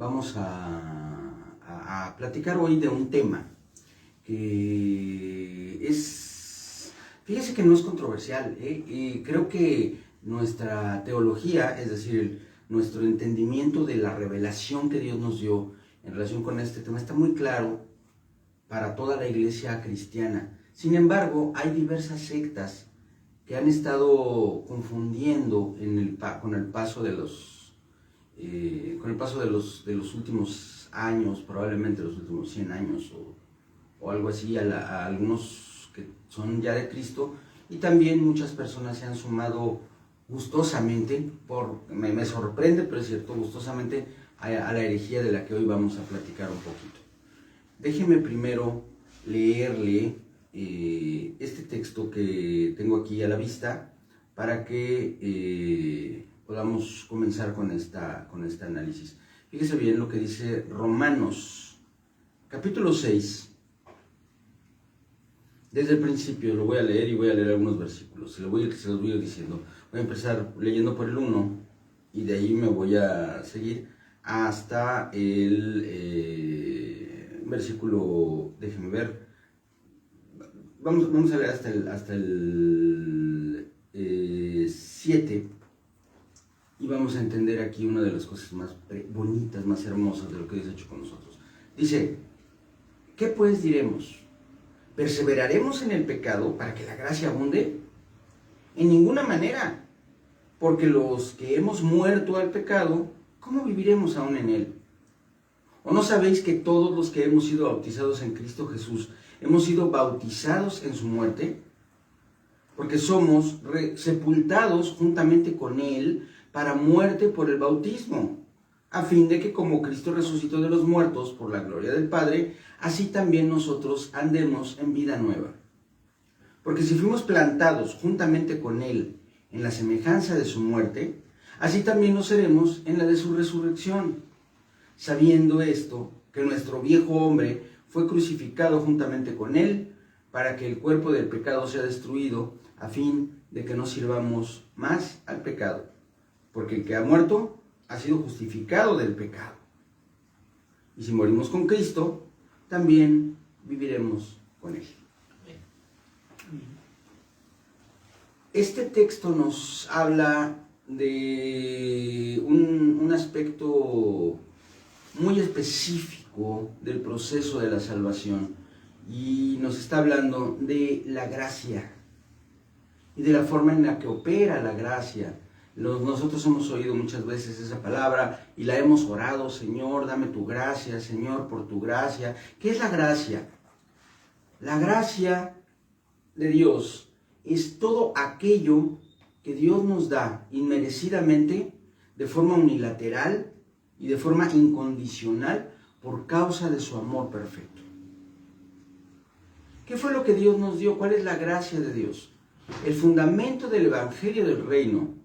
vamos a platicar hoy de un tema que fíjese que no es controversial, y creo que nuestra teología, es decir, nuestro entendimiento de la revelación que Dios nos dio en relación con este tema está muy claro para toda la iglesia cristiana. Sin embargo, hay diversas sectas que han estado confundiendo con el paso de los últimos años, probablemente los últimos 100 años o algo así, a algunos que son ya de Cristo, y también muchas personas se han sumado gustosamente, me sorprende, pero es cierto, gustosamente a la herejía de la que hoy vamos a platicar un poquito. Déjeme primero leerle este texto que tengo aquí a la vista para que podamos comenzar con este análisis. Fíjese bien lo que dice Romanos, capítulo 6. Desde el principio lo voy a leer y voy a leer algunos versículos. Se los voy a ir diciendo. Voy a empezar leyendo por el 1 y de ahí me voy a seguir hasta el versículo, déjenme ver. Vamos a leer hasta el 7 y vamos a entender aquí una de las cosas más bonitas, más hermosas de lo que Dios ha hecho con nosotros. Dice, ¿qué pues diremos? ¿Perseveraremos en el pecado para que la gracia abunde? En ninguna manera, porque los que hemos muerto al pecado, ¿cómo viviremos aún en él? ¿O no sabéis que todos los que hemos sido bautizados en Cristo Jesús hemos sido bautizados en su muerte? Porque somos sepultados juntamente con él para muerte por el bautismo, a fin de que como Cristo resucitó de los muertos por la gloria del Padre, así también nosotros andemos en vida nueva. Porque si fuimos plantados juntamente con él en la semejanza de su muerte, así también lo seremos en la de su resurrección, sabiendo esto, que nuestro viejo hombre fue crucificado juntamente con él, para que el cuerpo del pecado sea destruido, a fin de que no sirvamos más al pecado. Porque el que ha muerto ha sido justificado del pecado. Y si morimos con Cristo, también viviremos con él. Este texto nos habla de un aspecto muy específico del proceso de la salvación, y nos está hablando de la gracia y de la forma en la que opera la gracia. Nosotros hemos oído muchas veces esa palabra y la hemos orado: Señor, dame tu gracia, Señor, por tu gracia. ¿Qué es la gracia? La gracia de Dios es todo aquello que Dios nos da inmerecidamente, de forma unilateral y de forma incondicional, por causa de su amor perfecto. ¿Qué fue lo que Dios nos dio? ¿Cuál es la gracia de Dios? El fundamento del Evangelio del Reino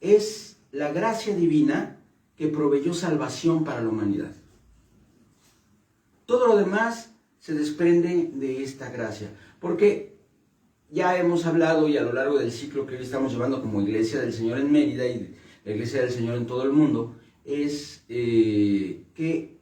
es la gracia divina que proveyó salvación para la humanidad. Todo lo demás se desprende de esta gracia, porque ya hemos hablado, y a lo largo del ciclo que hoy estamos llevando como Iglesia del Señor en Mérida y la Iglesia del Señor en todo el mundo, es que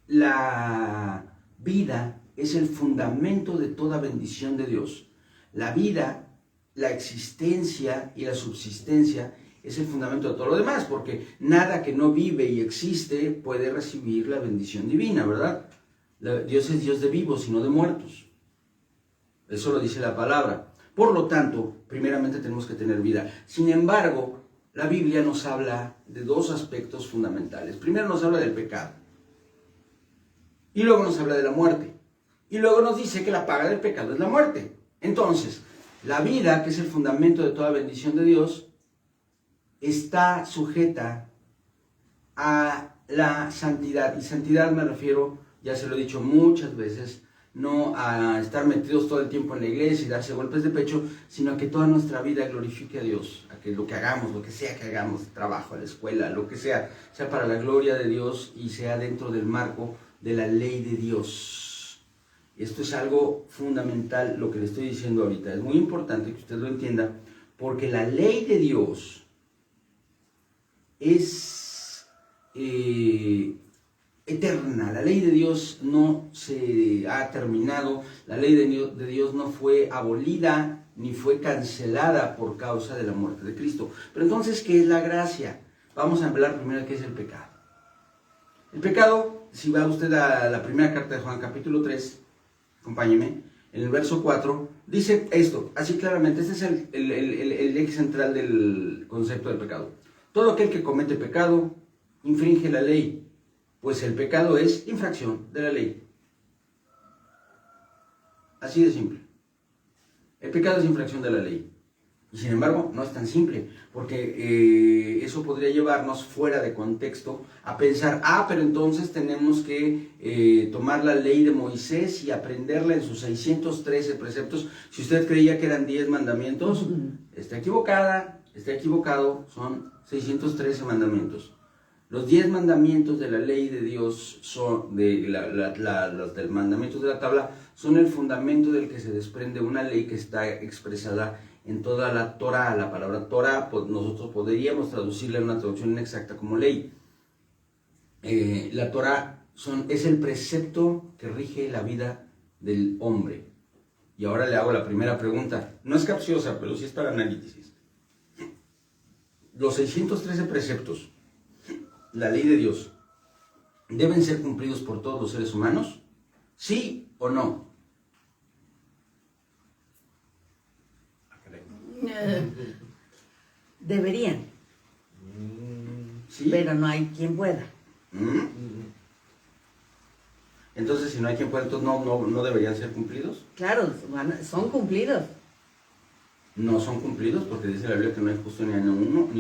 la vida es el fundamento de toda bendición de Dios. La vida, la existencia y la subsistencia es el fundamento de todo lo demás, porque nada que no vive y existe puede recibir la bendición divina, ¿verdad? Dios es Dios de vivos y no de muertos. Eso lo dice la palabra. Por lo tanto, primeramente tenemos que tener vida. Sin embargo, la Biblia nos habla de dos aspectos fundamentales. Primero nos habla del pecado. Y luego nos habla de la muerte. Y luego nos dice que la paga del pecado es la muerte. Entonces, la vida, que es el fundamento de toda bendición de Dios, está sujeta a la santidad. Y santidad me refiero, ya se lo he dicho muchas veces, no a estar metidos todo el tiempo en la iglesia y darse golpes de pecho, sino a que toda nuestra vida glorifique a Dios, a que lo que hagamos, lo que sea que hagamos, trabajo, a la escuela, lo que sea para la gloria de Dios y sea dentro del marco de la ley de Dios. Esto es algo fundamental, lo que le estoy diciendo ahorita. Es muy importante que usted lo entienda, porque la ley de Dios es eterna. La ley de Dios no se ha terminado, la ley de Dios no fue abolida ni fue cancelada por causa de la muerte de Cristo. Pero entonces, ¿qué es la gracia? Vamos a hablar primero qué es el pecado. El pecado, si va usted a la primera carta de Juan, capítulo 3, acompáñeme, en el verso 4, dice esto, así claramente, este es el eje central del concepto del pecado. Todo aquel que comete pecado infringe la ley, pues el pecado es infracción de la ley. Así de simple. El pecado es infracción de la ley. Y sin embargo, no es tan simple, porque eso podría llevarnos fuera de contexto a pensar, pero entonces tenemos que tomar la ley de Moisés y aprenderla en sus 613 preceptos. Si usted creía que eran 10 mandamientos, está equivocada, está equivocado, son 613 mandamientos. Los 10 mandamientos de la ley de Dios, son los mandamientos de la tabla, son el fundamento del que se desprende una ley que está expresada en toda la Torah. La palabra Torah, pues nosotros podríamos traducirla en una traducción inexacta como ley. La Torah es el precepto que rige la vida del hombre. Y ahora le hago la primera pregunta. No es capciosa, pero sí es para análisis. Los 613 preceptos, la ley de Dios, ¿deben ser cumplidos por todos los seres humanos? ¿Sí o no? Deberían, ¿sí? Pero no hay quien pueda. Entonces, si no hay quien pueda, entonces no deberían ser cumplidos. Claro, son cumplidos. No son cumplidos porque dice la Biblia que no hay justo ni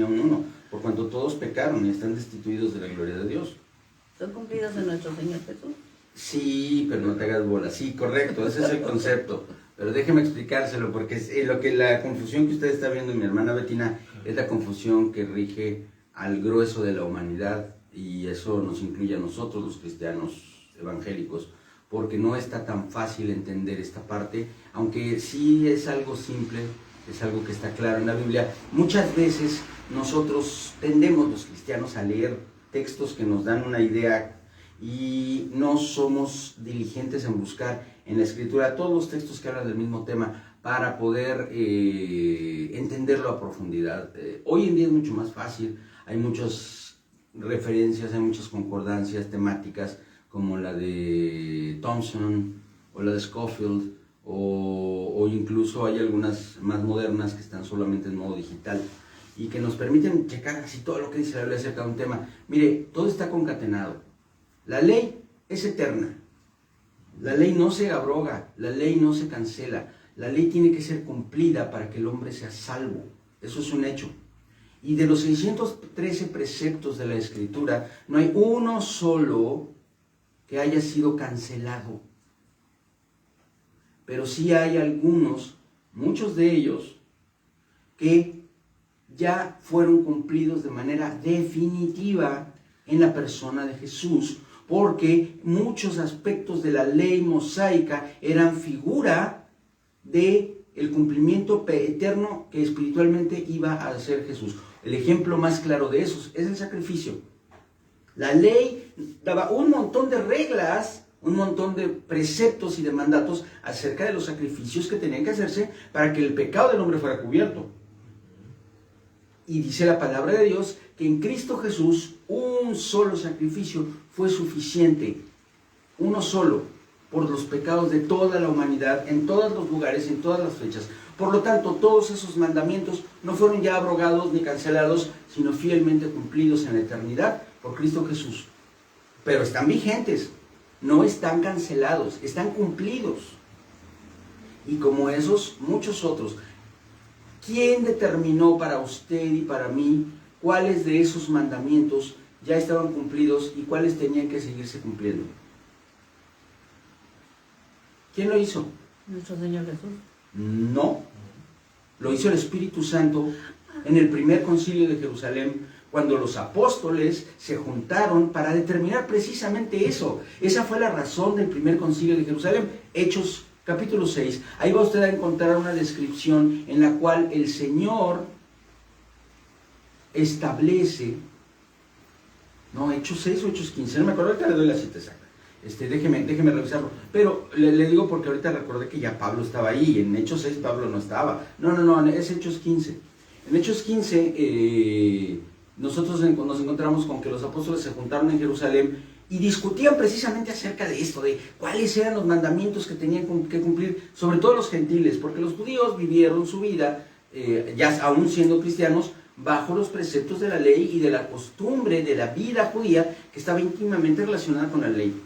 a uno, por cuanto todos pecaron y están destituidos de la gloria de Dios. ¿Son cumplidos en nuestro Señor Jesús? Sí, pero no te hagas bola. Sí, correcto, ese es el concepto. Pero déjeme explicárselo, porque la confusión que usted está viendo, mi hermana Betina, es la confusión que rige al grueso de la humanidad, y eso nos incluye a nosotros, los cristianos evangélicos, porque no está tan fácil entender esta parte, aunque sí es algo simple, es algo que está claro en la Biblia. Muchas veces nosotros tendemos, los cristianos, a leer textos que nos dan una idea y no somos diligentes en buscar en la Escritura todos los textos que hablan del mismo tema para poder entenderlo a profundidad. Hoy en día es mucho más fácil, hay muchas referencias, hay muchas concordancias temáticas como la de Thompson o la de Scofield, o incluso hay algunas más modernas que están solamente en modo digital y que nos permiten checar así todo lo que dice la Biblia acerca de un tema. Mire, todo está concatenado. La ley es eterna. La ley no se abroga, la ley no se cancela. La ley tiene que ser cumplida para que el hombre sea salvo. Eso es un hecho. Y de los 613 preceptos de la Escritura, no hay uno solo que haya sido cancelado. Pero sí hay algunos, muchos de ellos, que ya fueron cumplidos de manera definitiva en la persona de Jesús, porque muchos aspectos de la ley mosaica eran figura de el cumplimiento eterno que espiritualmente iba a hacer Jesús. El ejemplo más claro de eso es el sacrificio. La ley daba un montón de reglas, un montón de preceptos y de mandatos acerca de los sacrificios que tenían que hacerse para que el pecado del hombre fuera cubierto. Y dice la palabra de Dios que en Cristo Jesús un solo sacrificio fue suficiente, uno solo, por los pecados de toda la humanidad, en todos los lugares, en todas las fechas. Por lo tanto, todos esos mandamientos no fueron ya abrogados ni cancelados, sino fielmente cumplidos en la eternidad por Cristo Jesús. Pero están vigentes, no están cancelados, están cumplidos. Y como esos, muchos otros. ¿Quién determinó para usted y para mí cuáles de esos mandamientos ya estaban cumplidos y cuáles tenían que seguirse cumpliendo? ¿Quién lo hizo? Nuestro Señor Jesús. No, lo hizo el Espíritu Santo en el primer concilio de Jerusalén, cuando los apóstoles se juntaron para determinar precisamente eso. Esa fue la razón del primer concilio de Jerusalén. Hechos capítulo 6. Ahí va usted a encontrar una descripción en la cual el Señor establece, ¿no?, No, Hechos 6 o Hechos 15, no me acuerdo, ahorita le doy la cita exacta. Déjeme revisarlo. Pero le digo porque ahorita recordé que ya Pablo estaba ahí, en Hechos 6 Pablo no estaba. No, es Hechos 15. En Hechos 15 nosotros nos encontramos con que los apóstoles se juntaron en Jerusalén y discutían precisamente acerca de esto, de cuáles eran los mandamientos que tenían que cumplir, sobre todo los gentiles, porque los judíos vivieron su vida, ya aún siendo cristianos, bajo los preceptos de la ley y de la costumbre de la vida judía, que estaba íntimamente relacionada con la ley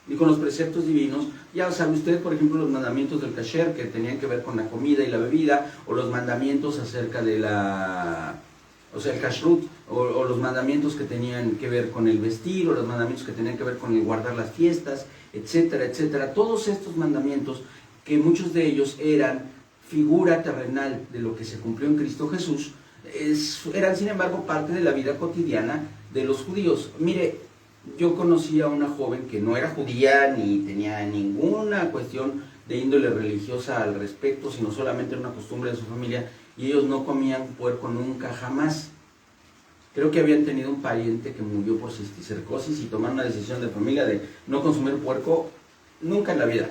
y con los preceptos divinos. Ya sabe usted, por ejemplo, los mandamientos del kasher, que tenían que ver con la comida y la bebida, o los mandamientos acerca de el kashrut, o los mandamientos que tenían que ver con el vestir, o los mandamientos que tenían que ver con el guardar las fiestas, etcétera, etcétera. Todos estos mandamientos, que muchos de ellos eran figura terrenal de lo que se cumplió en Cristo Jesús, eran sin embargo parte de la vida cotidiana de los judíos. Mire, yo conocí a una joven que no era judía ni tenía ninguna cuestión de índole religiosa al respecto, sino solamente era una costumbre de su familia, y ellos no comían puerco nunca, jamás. Creo que habían tenido un pariente que murió por cisticercosis y tomaron una decisión de familia de no consumir puerco nunca en la vida.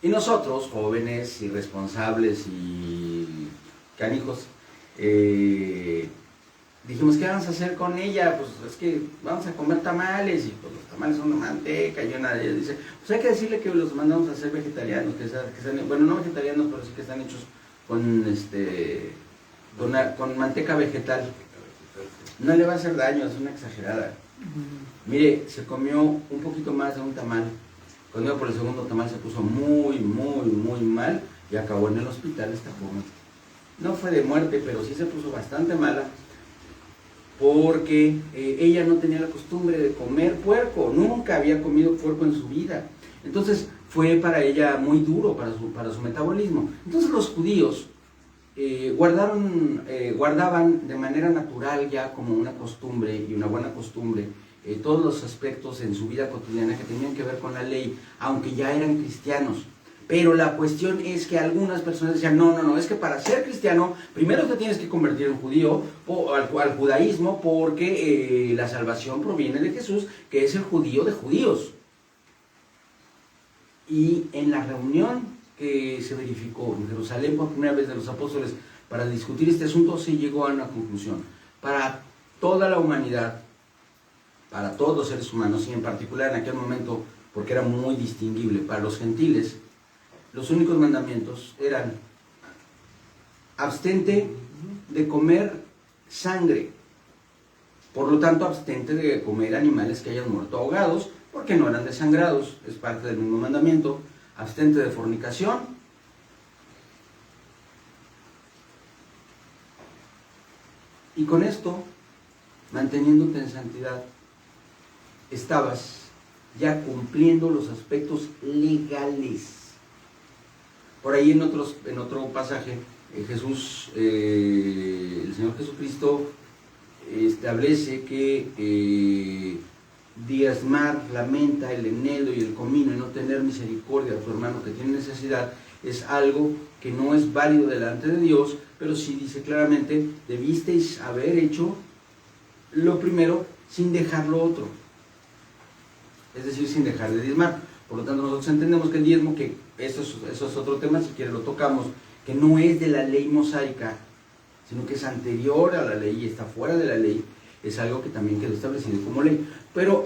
Y nosotros, jóvenes, irresponsables y canijos, dijimos, ¿qué vamos a hacer con ella? Pues es que vamos a comer tamales, y pues los tamales son de manteca, y una de ellas dice, pues hay que decirle que los mandamos a ser vegetarianos, que sean, bueno, no vegetarianos, pero sí que están hechos con manteca vegetal. No le va a hacer daño, es una exagerada. Mire, se comió un poquito más de un tamal. Cuando iba por el segundo tamal se puso muy mal y acabó en el hospital esta joven. No fue de muerte, pero sí se puso bastante mala, porque ella no tenía la costumbre de comer puerco, nunca había comido puerco en su vida. Entonces fue para ella muy duro, para su metabolismo. Entonces los judíos guardaban de manera natural, ya como una costumbre y una buena costumbre, todos los aspectos en su vida cotidiana que tenían que ver con la ley, aunque ya eran cristianos. Pero la cuestión es que algunas personas decían, no, es que para ser cristiano, primero te tienes que convertir en judío, al judaísmo, porque la salvación proviene de Jesús, que es el judío de judíos. Y en la reunión que se verificó en Jerusalén por primera vez de los apóstoles para discutir este asunto, se llegó a una conclusión. Para toda la humanidad, para todos los seres humanos, y en particular en aquel momento, porque era muy distinguible, para los gentiles, los únicos mandamientos eran: abstente de comer sangre, por lo tanto abstente de comer animales que hayan muerto ahogados, porque no eran desangrados, es parte del mismo mandamiento. Abstente de fornicación, y con esto, manteniéndote en santidad, estabas ya cumpliendo los aspectos legales. Por ahí en otro pasaje, Jesús, el Señor Jesucristo establece que diezmar la menta, el eneldo y el comino y no tener misericordia a tu hermano que tiene necesidad es algo que no es válido delante de Dios, pero sí dice claramente, debisteis haber hecho lo primero sin dejar lo otro, es decir, sin dejar de diezmar. Por lo tanto, nosotros entendemos que el diezmo, que eso es otro tema, si quiere lo tocamos, que no es de la ley mosaica, sino que es anterior a la ley y está fuera de la ley, es algo que también quedó establecido como ley. Pero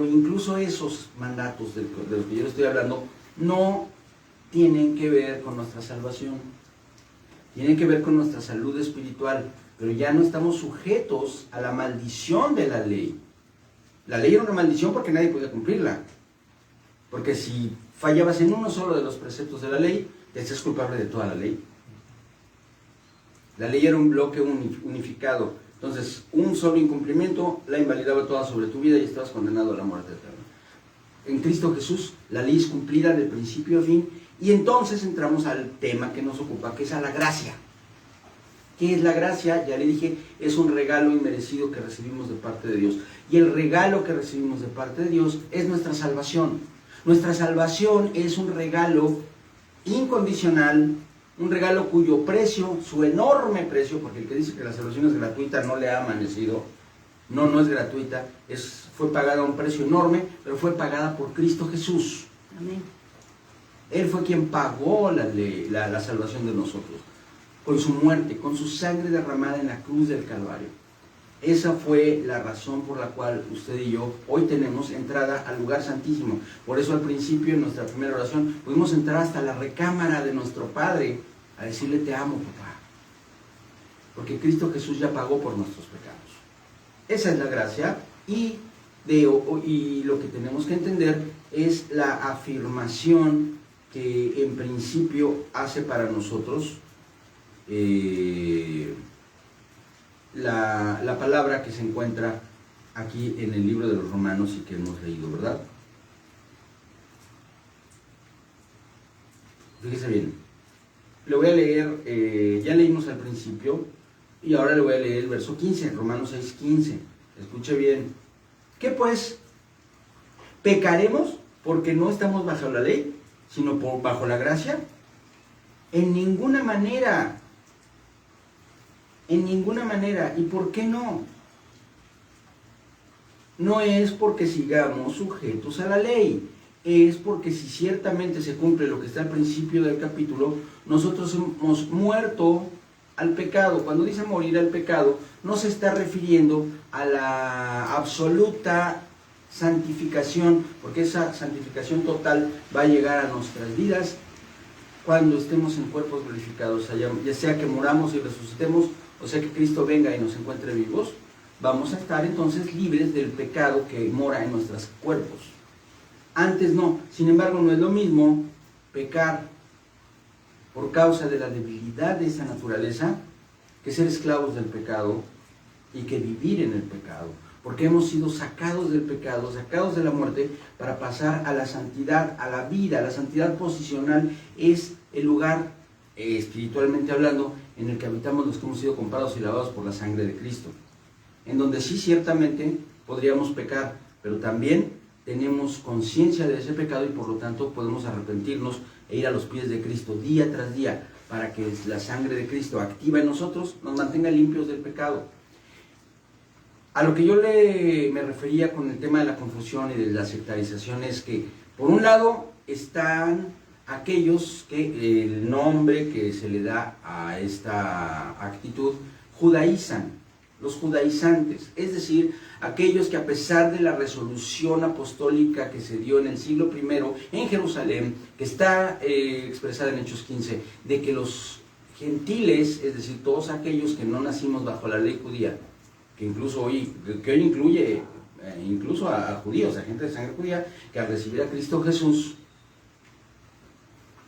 incluso esos mandatos de los que yo le estoy hablando no tienen que ver con nuestra salvación, tienen que ver con nuestra salud espiritual, pero ya no estamos sujetos a la maldición de la ley. La ley era una maldición porque nadie podía cumplirla, porque si fallabas en uno solo de los preceptos de la ley, te hacías culpable de toda la ley. La ley era un bloque unificado. Entonces, un solo incumplimiento la invalidaba toda sobre tu vida y estabas condenado a la muerte eterna. En Cristo Jesús, la ley es cumplida de principio a fin, y entonces entramos al tema que nos ocupa, que es a la gracia. ¿Qué es la gracia? Ya le dije, es un regalo inmerecido que recibimos de parte de Dios. Y el regalo que recibimos de parte de Dios es nuestra salvación. Nuestra salvación es un regalo incondicional, un regalo cuyo precio, su enorme precio, porque el que dice que la salvación es gratuita no le ha amanecido, No, no es gratuita, fue pagada a un precio enorme, pero fue pagada por Cristo Jesús. Amén. Él fue quien pagó la salvación de nosotros, con su muerte, con su sangre derramada en la cruz del Calvario. Esa fue la razón por la cual usted y yo hoy tenemos entrada al lugar santísimo. Por eso al principio, en nuestra primera oración, pudimos entrar hasta la recámara de nuestro Padre a decirle: te amo, papá. Porque Cristo Jesús ya pagó por nuestros pecados. Esa es la gracia, y lo que tenemos que entender es la afirmación que en principio hace para nosotros la palabra que se encuentra aquí en el libro de los Romanos y que hemos leído, ¿verdad? Fíjese bien, le voy a leer, ya leímos al principio, y ahora le voy a leer el verso 15, Romanos 6:15. Escuche bien. ¿Qué pues? ¿Pecaremos porque no estamos bajo la ley, sino bajo la gracia? En ninguna manera. En ninguna manera. ¿Y por qué no? No es porque sigamos sujetos a la ley. Es porque si ciertamente se cumple lo que está al principio del capítulo, nosotros hemos muerto al pecado. Cuando dice morir al pecado, no se está refiriendo a la absoluta santificación, porque esa santificación total va a llegar a nuestras vidas cuando estemos en cuerpos glorificados, ya sea que moramos y resucitemos, o sea que Cristo venga y nos encuentre vivos. Vamos a estar entonces libres del pecado que mora en nuestros cuerpos. Antes no. Sin embargo, no es lo mismo pecar por causa de la debilidad de esa naturaleza que ser esclavos del pecado y que vivir en el pecado. Porque hemos sido sacados del pecado, sacados de la muerte, para pasar a la santidad, a la vida. La santidad posicional es el lugar, espiritualmente hablando, en el que habitamos los que hemos sido comprados y lavados por la sangre de Cristo. En donde sí, ciertamente, podríamos pecar, pero también tenemos conciencia de ese pecado y por lo tanto podemos arrepentirnos e ir a los pies de Cristo día tras día, para que la sangre de Cristo activa en nosotros nos mantenga limpios del pecado. A lo que yo me refería con el tema de la confusión y de la sectarización es que, por un lado, están aquellos que el nombre que se le da a esta actitud, judaizan, los judaizantes, es decir, aquellos que a pesar de la resolución apostólica que se dio en el siglo I en Jerusalén, que está expresada en Hechos 15, de que los gentiles, es decir, todos aquellos que no nacimos bajo la ley judía, que incluso hoy incluye incluso a judíos, a gente de sangre judía, que al recibir a Cristo Jesús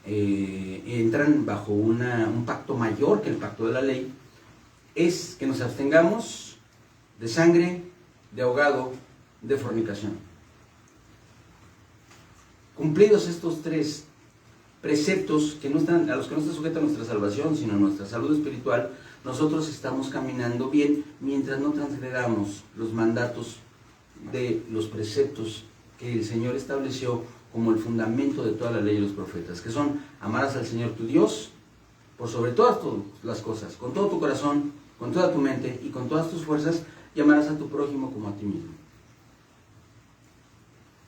entran bajo un pacto mayor que el pacto de la ley, es que nos abstengamos de sangre, de ahogado, de fornicación. Cumplidos estos tres preceptos a los que no está sujeta nuestra salvación, sino nuestra salud espiritual, nosotros estamos caminando bien mientras no transgredamos los mandatos de los preceptos que el Señor estableció como el fundamento de toda la ley y los profetas, que son: amarás al Señor tu Dios por sobre todas las cosas, con todo tu corazón, con toda tu mente y con todas tus fuerzas, y amarás a tu prójimo como a ti mismo.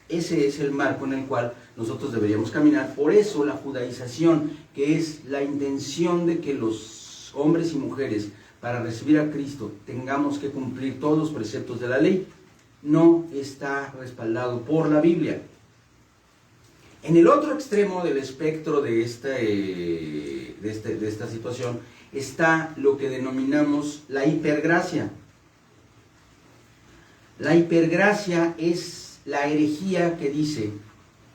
Ese es el marco en el cual nosotros deberíamos caminar. Por eso la judaización, que es la intención de que los hombres y mujeres, para recibir a Cristo, tengamos que cumplir todos los preceptos de la ley, no está respaldado por la Biblia. En el otro extremo del espectro de esta situación está lo que denominamos la hipergracia. La hipergracia es la herejía que dice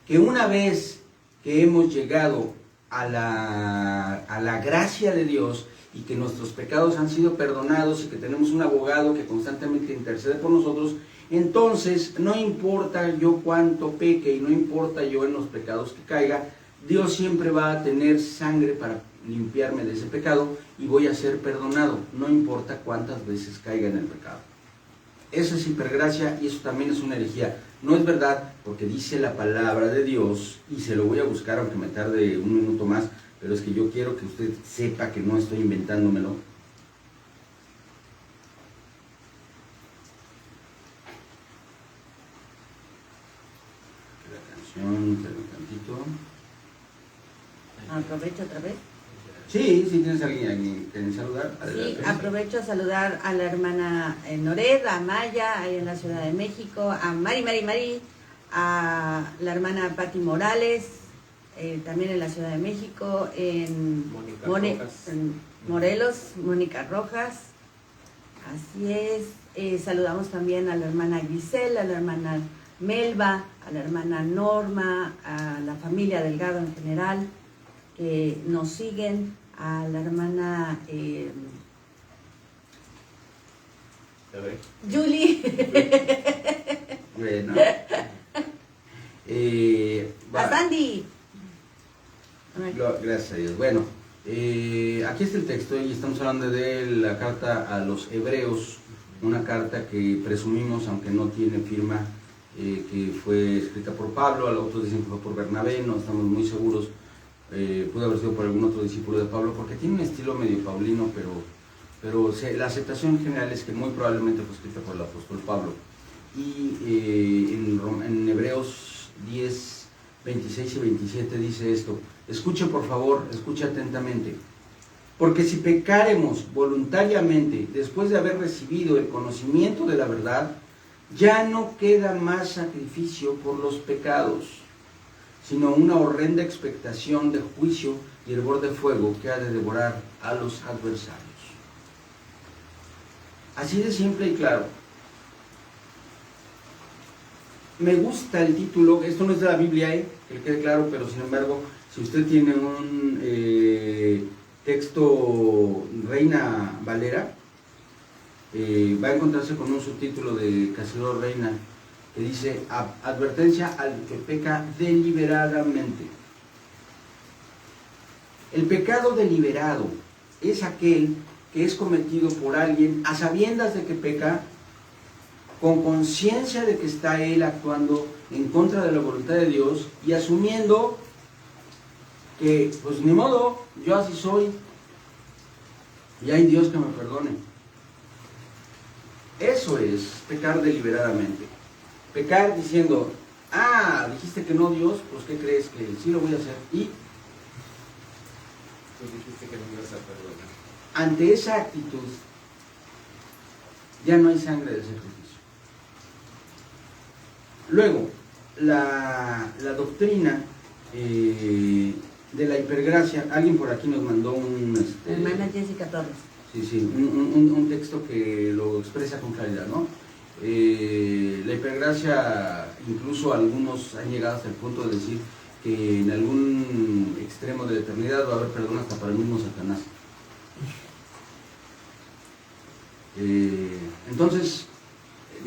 que una vez que hemos llegado a la gracia de Dios y que nuestros pecados han sido perdonados y que tenemos un abogado que constantemente intercede por nosotros, entonces no importa yo cuánto peque y no importa yo en los pecados que caiga, Dios siempre va a tener sangre para limpiarme de ese pecado y voy a ser perdonado, no importa cuántas veces caiga en el pecado. Eso es hipergracia y eso también es una herejía. No es verdad, porque dice la palabra de Dios, y se lo voy a buscar aunque me tarde un minuto más, pero es que yo quiero que usted sepa que no estoy inventándomelo. canción, espera un tantito. Aprovecho otra vez. Sí, si tienes alguien que quieren saludar. Sí, Adelante. aprovecho a saludar a la hermana Nored, a Maya, ahí en la Ciudad de México, a Mari, a la hermana Patti Morales, también en la Ciudad de México, en en Morelos, Mónica Rojas. Así es. Saludamos también a la hermana Gisela, a la hermana Melba, a la hermana Norma, a la familia Delgado en general, que nos siguen, a la hermana Julie, Bueno. a Sandy. Gracias a Dios. Bueno, aquí está el texto y estamos hablando de la carta a los hebreos, una carta que presumimos, aunque no tiene firma, que fue escrita por Pablo, otros dicen que fue por Bernabé, no estamos muy seguros. Pudo haber sido por algún otro discípulo de Pablo, porque tiene un estilo medio paulino, pero la aceptación general es que muy probablemente fue escrita por el apóstol Pablo. Y en Hebreos 10, 26 y 27 dice esto: escuche por favor, escuche atentamente. Porque si pecaremos voluntariamente después de haber recibido el conocimiento de la verdad, ya no queda más sacrificio por los pecados, sino una horrenda expectación de juicio y hervor de fuego que ha de devorar a los adversarios. Así de simple y claro. Me gusta el título, esto no es de la Biblia, que le quede claro, pero sin embargo, si usted tiene un texto Reina Valera, va a encontrarse con un subtítulo de Casimiro Reina, que dice: advertencia al que peca deliberadamente. El pecado deliberado es aquel que es cometido por alguien a sabiendas de que peca, con conciencia de que está él actuando en contra de la voluntad de Dios y asumiendo que, pues ni modo, yo así soy y hay Dios que me perdone. Eso es pecar deliberadamente. Pecar diciendo: dijiste que no, Dios, pues ¿qué crees? Que sí lo voy a hacer. Y tú dijiste que no ibas a perdonar. Ante esa actitud ya no hay sangre de sacrificio. Luego, la doctrina de la hipergracia, alguien por aquí nos mandó Hermana Jessica Torres. Sí, un texto que lo expresa con claridad, ¿no? La hipergracia, incluso algunos han llegado hasta el punto de decir que en algún extremo de la eternidad va a haber perdón hasta para el mismo Satanás. Entonces,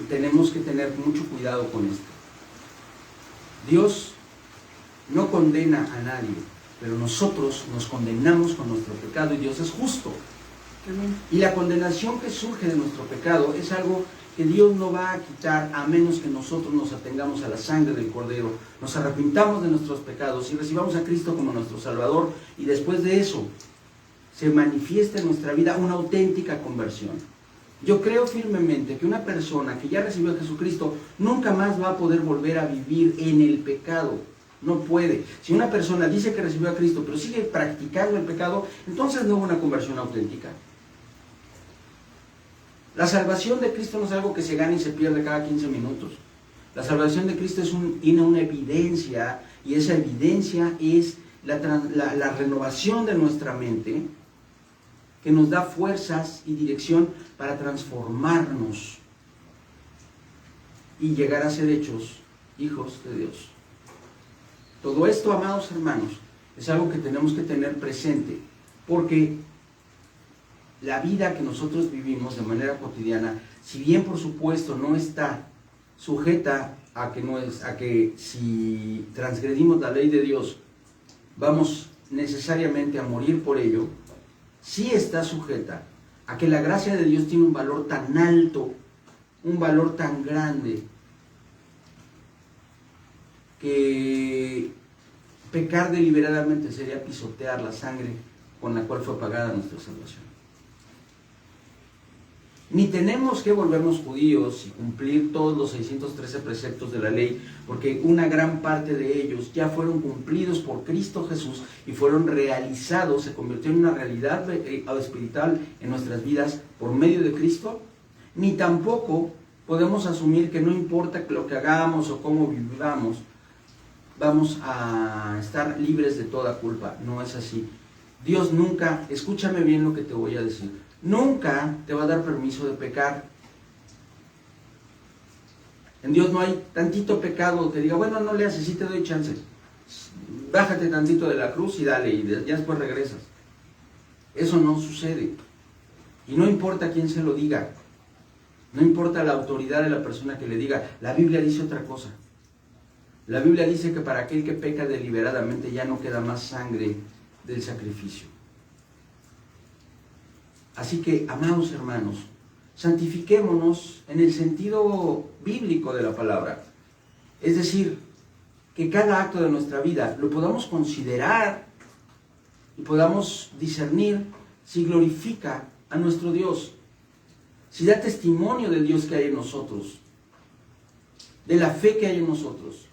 tenemos que tener mucho cuidado con esto. Dios no condena a nadie, pero nosotros nos condenamos con nuestro pecado y Dios es justo. Amén. Y la condenación que surge de nuestro pecado es algo que Dios no va a quitar a menos que nosotros nos atengamos a la sangre del Cordero, nos arrepintamos de nuestros pecados y recibamos a Cristo como nuestro Salvador, y después de eso se manifiesta en nuestra vida una auténtica conversión. Yo creo firmemente que una persona que ya recibió a Jesucristo nunca más va a poder volver a vivir en el pecado. No puede. Si una persona dice que recibió a Cristo pero sigue practicando el pecado, entonces no hubo una conversión auténtica. La salvación de Cristo no es algo que se gana y se pierde cada 15 minutos. La salvación de Cristo tiene una evidencia, y esa evidencia es la renovación de nuestra mente, que nos da fuerzas y dirección para transformarnos y llegar a ser hechos hijos de Dios. Todo esto, amados hermanos, es algo que tenemos que tener presente, porque la vida que nosotros vivimos de manera cotidiana, si bien por supuesto no está sujeta a que si transgredimos la ley de Dios vamos necesariamente a morir por ello, sí está sujeta a que la gracia de Dios tiene un valor tan alto, un valor tan grande, que pecar deliberadamente sería pisotear la sangre con la cual fue pagada nuestra salvación. Ni tenemos que volvernos judíos y cumplir todos los 613 preceptos de la ley, porque una gran parte de ellos ya fueron cumplidos por Cristo Jesús y fueron realizados, se convirtió en una realidad espiritual en nuestras vidas por medio de Cristo. Ni tampoco podemos asumir que no importa lo que hagamos o cómo vivamos, vamos a estar libres de toda culpa. No es así. Dios nunca, escúchame bien lo que te voy a decir, nunca te va a dar permiso de pecar. En Dios no hay tantito pecado que diga, bueno, no le haces, sí te doy chance. Bájate tantito de la cruz y dale, y ya después regresas. Eso no sucede. Y no importa quién se lo diga. No importa la autoridad de la persona que le diga. La Biblia dice otra cosa. La Biblia dice que para aquel que peca deliberadamente ya no queda más sangre del sacrificio. Así que, amados hermanos, santifiquémonos en el sentido bíblico de la palabra. Es decir, que cada acto de nuestra vida lo podamos considerar y podamos discernir si glorifica a nuestro Dios, si da testimonio del Dios que hay en nosotros, de la fe que hay en nosotros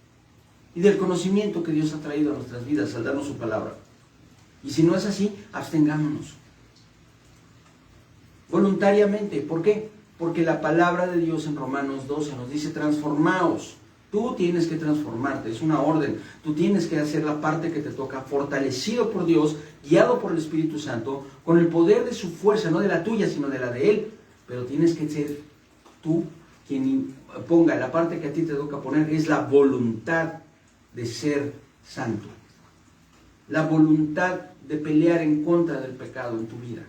y del conocimiento que Dios ha traído a nuestras vidas al darnos su palabra. Y si no es así, abstengámonos voluntariamente. ¿Por qué? Porque la palabra de Dios en Romanos 12 nos dice transformaos. Tú tienes que transformarte, es una orden. Tú tienes que hacer la parte que te toca, fortalecido por Dios, guiado por el Espíritu Santo, con el poder de su fuerza, no de la tuya, sino de la de Él. Pero tienes que ser tú quien ponga la parte que a ti te toca poner, es la voluntad de ser santo. La voluntad de pelear en contra del pecado en tu vida.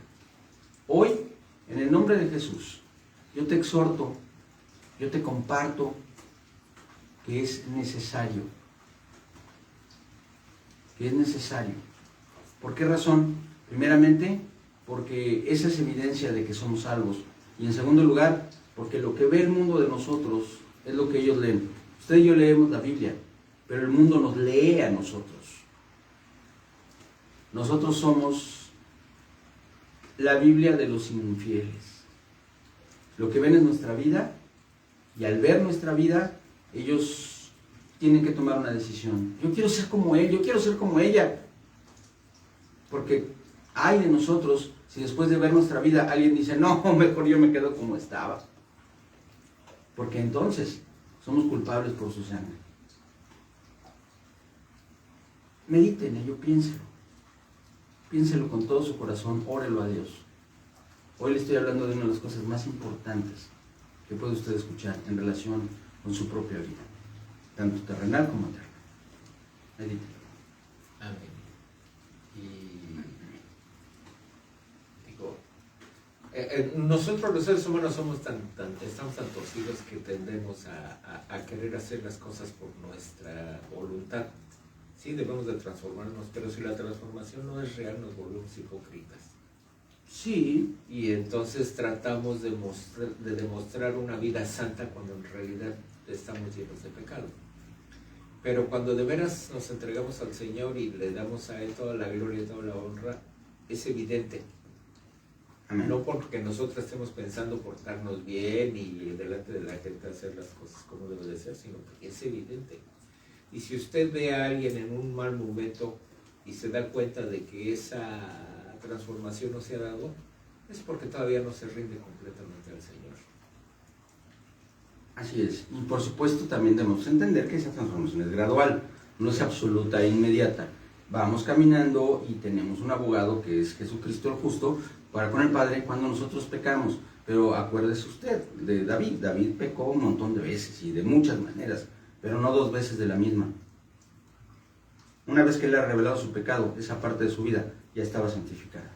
Hoy, en el nombre de Jesús, yo te exhorto, yo te comparto que es necesario. Que es necesario. ¿Por qué razón? Primeramente, porque esa es evidencia de que somos salvos. Y en segundo lugar, porque lo que ve el mundo de nosotros es lo que ellos leen. Usted y yo leemos la Biblia, pero el mundo nos lee a nosotros. Nosotros somos la Biblia de los infieles. Lo que ven es nuestra vida, y al ver nuestra vida, ellos tienen que tomar una decisión. Yo quiero ser como él, yo quiero ser como ella. Porque ay de nosotros si después de ver nuestra vida alguien dice, no, mejor yo me quedo como estaba. Porque entonces somos culpables por su sangre. Mediten en ello, piénselo. Piénselo con todo su corazón, órelo a Dios. Hoy le estoy hablando de una de las cosas más importantes que puede usted escuchar en relación con su propia vida, tanto terrenal como eterna. Medítelo. Amén. Y digo, nosotros los seres humanos estamos tan torcidos que tendemos a querer hacer las cosas por nuestra voluntad. Sí, debemos de transformarnos, pero si la transformación no es real, nos volvemos hipócritas. Sí. Y entonces tratamos de demostrar una vida santa cuando en realidad estamos llenos de pecado. Pero cuando de veras nos entregamos al Señor y le damos a Él toda la gloria y toda la honra, es evidente. Amén. No porque nosotros estemos pensando portarnos bien y delante de la gente hacer las cosas como debe de ser, sino que es evidente. Y si usted ve a alguien en un mal momento y se da cuenta de que esa transformación no se ha dado, es porque todavía no se rinde completamente al Señor. Así es. Y por supuesto también debemos entender que esa transformación es gradual, no es absoluta e inmediata. Vamos caminando y tenemos un abogado que es Jesucristo el justo para con el Padre cuando nosotros pecamos. Pero acuérdese usted de David. David pecó un montón de veces y de muchas maneras, pero no 2 veces de la misma. Una vez que él ha revelado su pecado, esa parte de su vida ya estaba santificada.